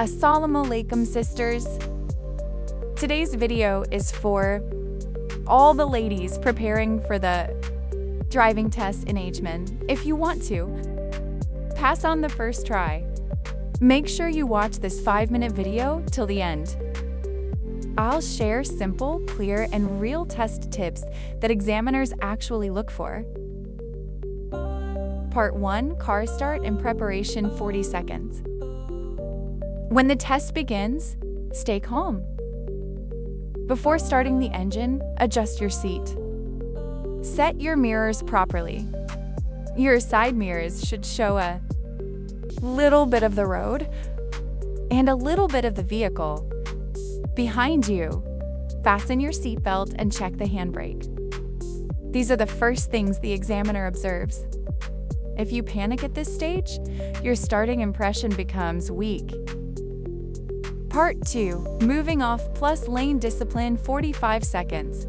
Assalamu alaikum, sisters. Today's video is for all the ladies preparing for the driving test in Ajman. If you want to pass on the first try, make sure you watch this 5-minute video till the end. I'll share simple, clear, and real test tips that examiners actually look for. Part 1, car start and preparation 40 seconds. When the test begins, stay calm. Before starting the engine, adjust your seat. Set your mirrors properly. Your side mirrors should show a little bit of the road and a little bit of the vehicle. Behind you, fasten your seatbelt and check the handbrake. These are the first things the examiner observes. If you panic at this stage, your starting impression becomes weak. Part 2, moving off plus lane discipline 45 seconds.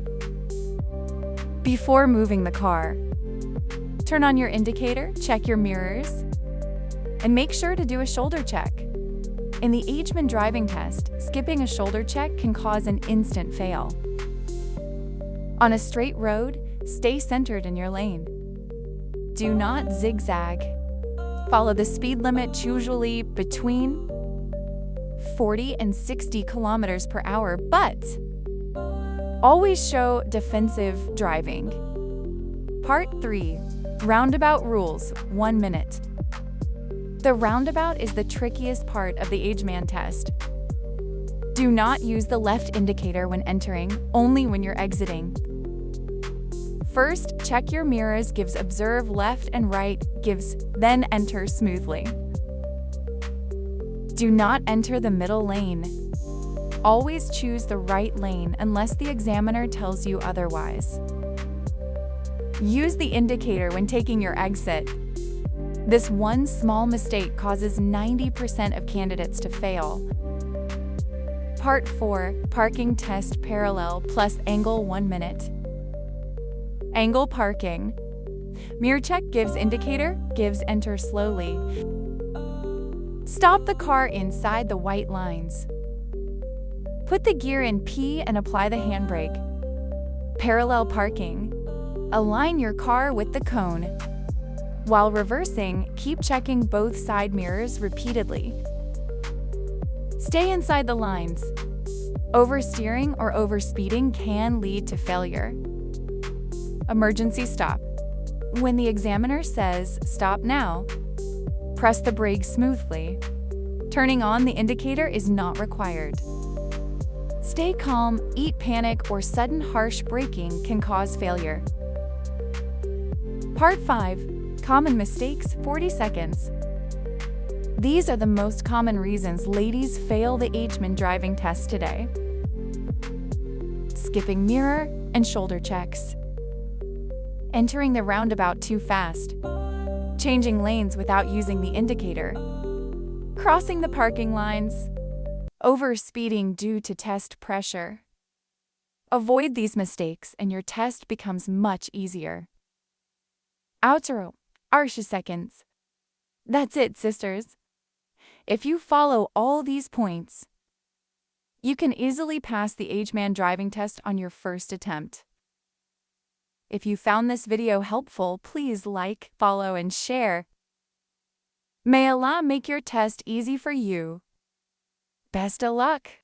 Before moving the car, turn on your indicator, check your mirrors, and make sure to do a shoulder check. In the Ajman driving test, skipping a shoulder check can cause an instant fail. On a straight road, stay centered in your lane. Do not zigzag. Follow the speed limit, usually between 40 and 60 kilometers per hour, but always show defensive driving. Part 3, roundabout rules, 1 minute. The roundabout is the trickiest part of the Ajman test. Do not use the left indicator when entering, only when you're exiting. First, check your mirrors, gives observe left and right, then enter smoothly. Do not enter the middle lane. Always choose the right lane unless the examiner tells you otherwise. Use the indicator when taking your exit. This one small mistake causes 90% of candidates to fail. Part 4, parking test parallel plus angle 1 minute. Angle parking. Mirror check, gives indicator, enter slowly. Stop the car inside the white lines. Put the gear in P and apply the handbrake. Parallel parking. Align your car with the cone. While reversing, keep checking both side mirrors repeatedly. Stay inside the lines. Oversteering or overspeeding can lead to failure. Emergency stop. When the examiner says, "Stop now," press the brake smoothly. Turning on the indicator is not required. Stay calm, panic or sudden harsh braking can cause failure. Part 5, common mistakes, 40 seconds. These are the most common reasons ladies fail the Ajman driving test today. Skipping mirror and shoulder checks. Entering the roundabout too fast. Changing lanes without using the indicator. Crossing the parking lines. Overspeeding due to test pressure. Avoid these mistakes and your test becomes much easier. Outro. 40 seconds. That's it, sisters. If you follow all these points, you can easily pass the Ajman driving test on your first attempt. If you found this video helpful, please like, follow, and share. May Allah make your test easy for you. Best of luck!